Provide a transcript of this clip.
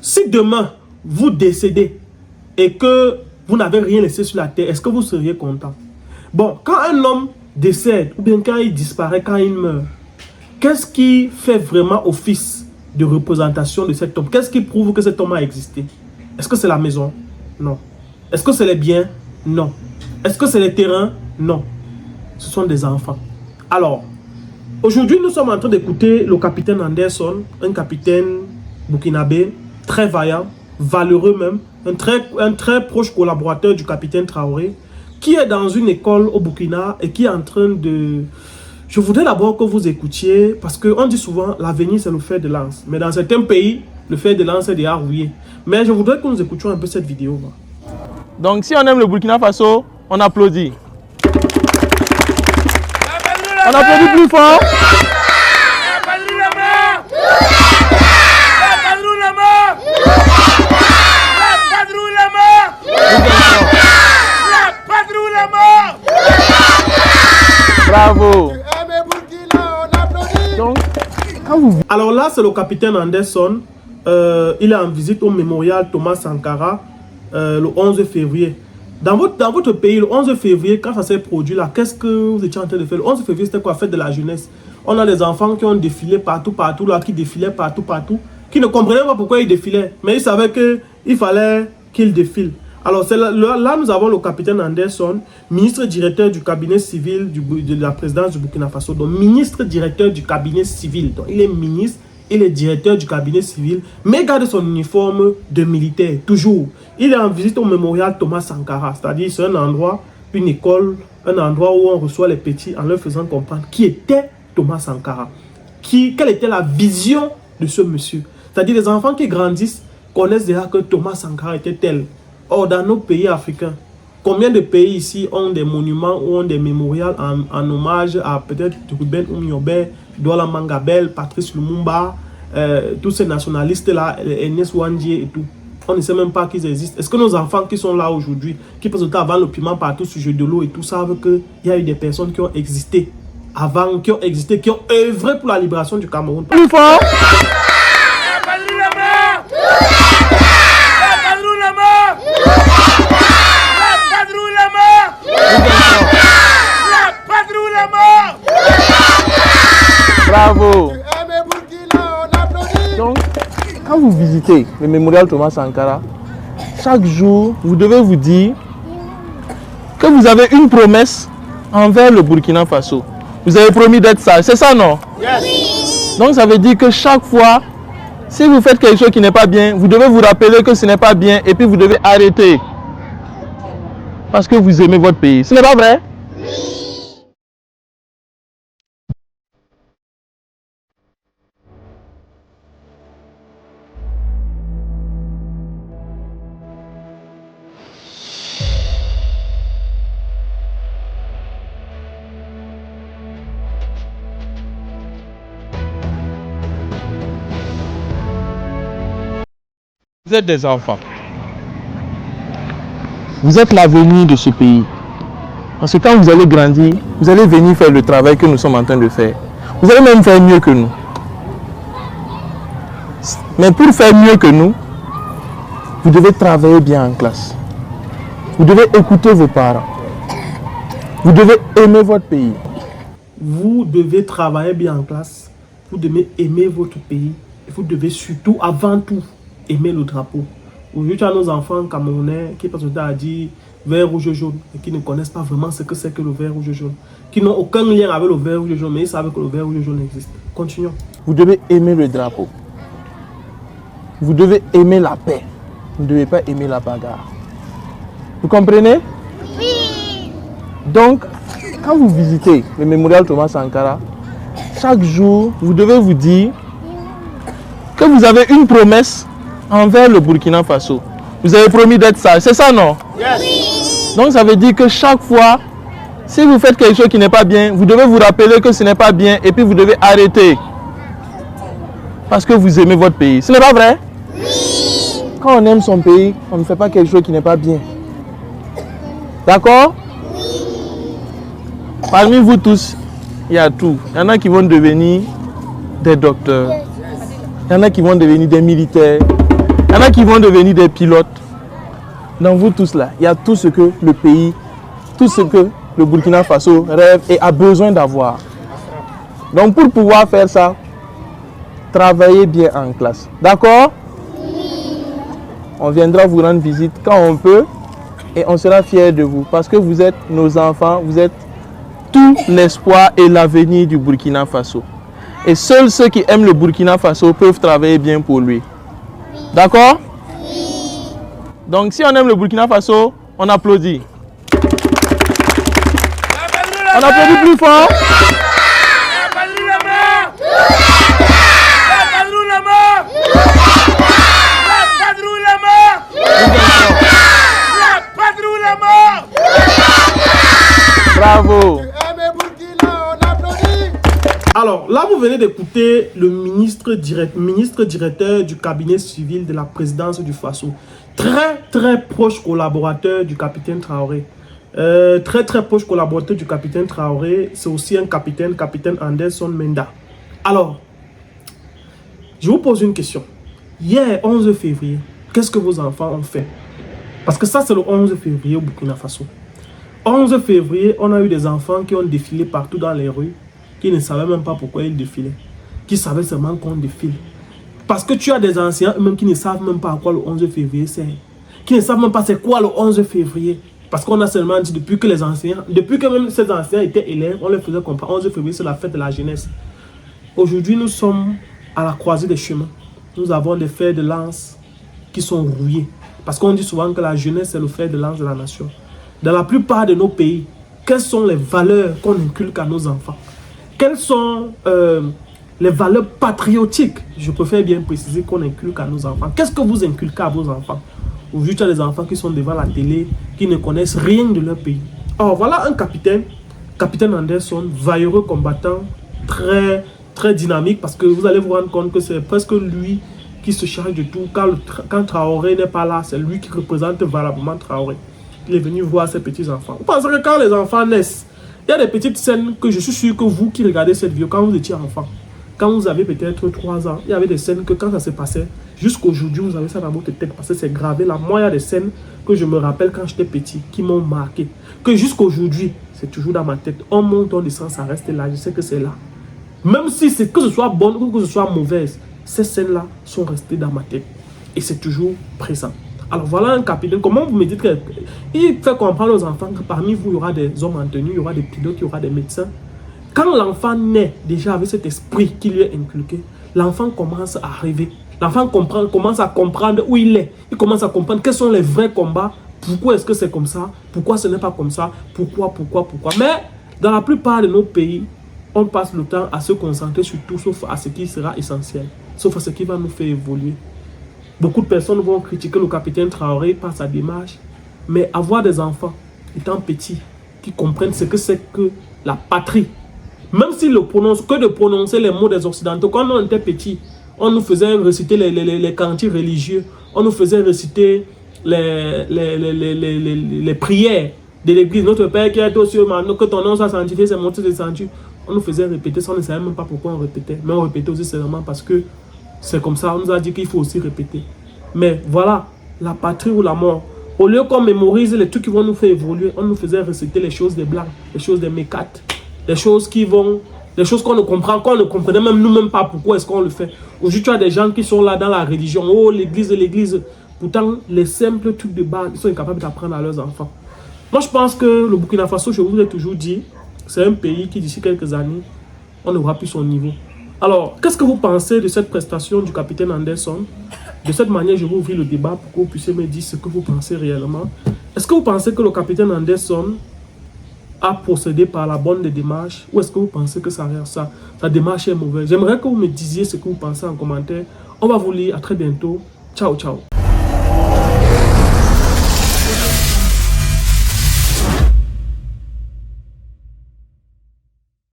Si demain, vous décédez et que vous n'avez rien laissé sur la terre, est-ce que vous seriez content? Bon, quand un homme décède, ou bien quand il disparaît, quand il meurt, qu'est-ce qui fait vraiment office de représentation de cet homme? Qu'est-ce qui prouve que cet homme a existé? Est-ce que c'est la maison? Non. Est-ce que c'est les biens? Non. Est-ce que c'est les terrains? Non. Ce sont des enfants. Alors, aujourd'hui, nous sommes en train d'écouter le capitaine Anderson, un capitaine burkinabé, très vaillant, valeureux même, un très proche collaborateur du capitaine Traoré, qui est dans une école au Burkina et qui est en train de... Je voudrais d'abord que vous écoutiez, parce qu'on dit souvent, l'avenir c'est le fer de lance. Mais dans certains pays, le fer de lance est déjà rouillé. Mais je voudrais que nous écoutions un peu cette vidéo. Donc si on aime le Burkina Faso, on applaudit. On applaudit plus fort. Bravo. Donc, quand vous... Alors là, c'est le capitaine Anderson. Il est en visite au mémorial Thomas Sankara le 11 février. Dans votre pays, le 11 février, quand ça s'est produit là, qu'est-ce que vous étiez en train de faire? Le 11 février, c'était quoi? Fête de la jeunesse. On a des enfants qui ont défilé partout là, qui défilaient partout, qui ne comprenaient pas pourquoi ils défilaient. Mais ils savaient qu'il fallait qu'ils défilent. Alors là, nous avons le capitaine Anderson, ministre directeur du cabinet civil de la présidence du Burkina Faso. Donc, ministre directeur du cabinet civil. Donc, il est ministre, il est directeur du cabinet civil, mais garde son uniforme de militaire, toujours. Il est en visite au mémorial Thomas Sankara, c'est-à-dire c'est un endroit, une école, un endroit où on reçoit les petits en leur faisant comprendre qui était Thomas Sankara. Quelle était la vision de ce monsieur. C'est-à-dire les enfants qui grandissent connaissent déjà que Thomas Sankara était tel. Or, dans nos pays africains, combien de pays ici ont des monuments ou ont des mémorials en hommage à peut-être Ruben Oumyobé, Douala Mangabel, Patrice Lumumba, tous ces nationalistes-là, Ernest Ouandjé et tout. On ne sait même pas qu'ils existent. Est-ce que nos enfants qui sont là aujourd'hui, qui passent le temps avant le piment partout sur jeu de l'eau et tout, savent qu'il y a eu des personnes qui ont existé avant, qui ont œuvré pour la libération du Cameroun? Plus fort. Bravo. Donc, quand vous visitez le mémorial Thomas Sankara, chaque jour, vous devez vous dire que vous avez une promesse envers le Burkina Faso. Vous avez promis d'être sage, c'est ça, non? Yes. Donc, ça veut dire que chaque fois, si vous faites quelque chose qui n'est pas bien, vous devez vous rappeler que ce n'est pas bien et puis vous devez arrêter. Parce que vous aimez votre pays. Ce n'est pas vrai? Vous êtes des enfants. Vous êtes l'avenir de ce pays. Parce que quand vous allez grandir, vous allez venir faire le travail que nous sommes en train de faire. Vous allez même faire mieux que nous. Mais pour faire mieux que nous, vous devez travailler bien en classe. Vous devez écouter vos parents. Vous devez aimer votre pays. Vous devez travailler bien en classe. Vous devez aimer votre pays. Et vous devez surtout, avant tout, aimer le drapeau. Aujourd'hui, tu as nos enfants camerounais qui passent le temps à dire vert, rouge, jaune et qui ne connaissent pas vraiment ce que c'est que le vert, rouge, jaune. Qui n'ont aucun lien avec le vert, rouge, jaune, mais ils savent que le vert, rouge, jaune existe. Continuons. Vous devez aimer le drapeau. Vous devez aimer la paix. Vous ne devez pas aimer la bagarre. Vous comprenez? Oui. Donc, quand vous visitez le mémorial Thomas Sankara, chaque jour, vous devez vous dire que vous avez une promesse envers le Burkina Faso. Vous avez promis d'être sage, c'est ça, non? Yes. Donc ça veut dire que chaque fois, si vous faites quelque chose qui n'est pas bien, vous devez vous rappeler que ce n'est pas bien et puis vous devez arrêter. Parce que vous aimez votre pays. Ce n'est pas vrai? Oui. Quand on aime son pays, on ne fait pas quelque chose qui n'est pas bien. D'accord? Oui. Parmi vous tous, il y a tout. Il y en a qui vont devenir des docteurs. Il y en a qui vont devenir des militaires. Il y en a qui vont devenir des pilotes. Dans vous tous là, il y a tout ce que le pays, tout ce que le Burkina Faso rêve et a besoin d'avoir. Donc pour pouvoir faire ça, travaillez bien en classe. D'accord? On viendra vous rendre visite quand on peut et on sera fiers de vous parce que vous êtes nos enfants, vous êtes tout l'espoir et l'avenir du Burkina Faso. Et seuls ceux qui aiment le Burkina Faso peuvent travailler bien pour lui. D'accord? Donc si on aime le Burkina Faso, on applaudit. On applaudit plus fort. Bravo. Alors, là, vous venez d'écouter le ministre directeur du cabinet civil de la présidence du Faso. Très proche collaborateur du capitaine Traoré. Très proche collaborateur du capitaine Traoré. C'est aussi un capitaine Anderson Menda. Alors, je vous pose une question. Hier, 11 février, qu'est-ce que vos enfants ont fait? Parce que ça, c'est le 11 février au Burkina Faso. 11 février, on a eu des enfants qui ont défilé partout dans les rues, qui ne savaient même pas pourquoi ils défilaient, qui savaient seulement qu'on défile. Parce que tu as des anciens même qui ne savent même pas à quoi le 11 février sert, qui ne savent même pas c'est quoi le 11 février. Parce qu'on a seulement dit depuis que même ces anciens étaient élèves, on les faisait comprendre 11 février c'est la fête de la jeunesse. Aujourd'hui, nous sommes à la croisée des chemins. Nous avons des fers de lance qui sont rouillés. Parce qu'on dit souvent que la jeunesse c'est le fer de lance de la nation. Dans la plupart de nos pays, quelles sont les valeurs qu'on inculque à nos enfants? Quelles sont les valeurs patriotiques, je préfère bien préciser, qu'on inculque à nos enfants? Qu'est-ce que vous inculquez à vos enfants? Aujourd'hui, tu as des enfants qui sont devant la télé, qui ne connaissent rien de leur pays. Or, voilà un capitaine Anderson, valeureux combattant, très dynamique, parce que vous allez vous rendre compte que c'est presque lui qui se charge de tout. Quand Traoré n'est pas là, c'est lui qui représente valablement Traoré. Il est venu voir ses petits-enfants. Vous pensez que quand les enfants naissent, il y a des petites scènes que je suis sûr que vous qui regardez cette vidéo, quand vous étiez enfant, quand vous avez peut-être 3 ans, il y avait des scènes que quand ça se passait, jusqu'aujourd'hui, vous avez ça dans votre tête parce que c'est gravé là. Moi, il y a des scènes que je me rappelle quand j'étais petit, qui m'ont marqué. Que jusqu'aujourd'hui, c'est toujours dans ma tête. On monte, on descend, ça reste là. Je sais que c'est là. Même si c'est que ce soit bonne ou que ce soit mauvaise, ces scènes-là sont restées dans ma tête. Et c'est toujours présent. Alors voilà un capitaine. Comment vous me dites qu'il fait comprendre aux enfants que parmi vous, il y aura des hommes en tenue, il y aura des pilotes, il y aura des médecins. Quand l'enfant naît déjà avec cet esprit qui lui est inculqué, l'enfant commence à rêver. L'enfant commence à comprendre où il est. Il commence à comprendre quels sont les vrais combats. Pourquoi est-ce que c'est comme ça? Pourquoi ce n'est pas comme ça? Pourquoi? Mais dans la plupart de nos pays, on passe le temps à se concentrer sur tout sauf à ce qui sera essentiel. Sauf à ce qui va nous faire évoluer. Beaucoup de personnes vont critiquer le capitaine Traoré par sa démarche. Mais avoir des enfants, étant petits, qui comprennent ce que c'est que la patrie, même s'ils le prononcent, que de prononcer les mots des Occidentaux. Quand on était petits, on nous faisait réciter les cantiques religieux, on nous faisait réciter les prières de l'église. Notre Père qui est aux cieux, que ton nom soit sanctifié, c'est monté descendu. On nous faisait répéter ça, on ne savait même pas pourquoi on répétait. Mais on répétait aussi seulement parce que c'est comme ça, on nous a dit qu'il faut aussi répéter. Mais voilà, la patrie ou la mort. Au lieu qu'on mémorise les trucs qui vont nous faire évoluer, on nous faisait réciter les choses des blancs, les choses des mécates, les choses qu'on ne comprend, qu'on ne comprenait même nous-mêmes pas pourquoi est-ce qu'on le fait. Aujourd'hui, tu as des gens qui sont là dans la religion. Oh, l'église. Pourtant, les simples trucs de base, ils sont incapables d'apprendre à leurs enfants. Moi, je pense que le Burkina Faso, je vous ai toujours dit, c'est un pays qui, d'ici quelques années, on n'aura plus son niveau. Alors, qu'est-ce que vous pensez de cette prestation du capitaine Anderson? De cette manière, je vous ouvre le débat pour que vous puissiez me dire ce que vous pensez réellement. Est-ce que vous pensez que le capitaine Anderson a procédé par la bonne des démarches, ou est-ce que vous pensez que sa démarche est mauvaise? J'aimerais que vous me disiez ce que vous pensez en commentaire. On va vous lire. À très bientôt. Ciao, ciao.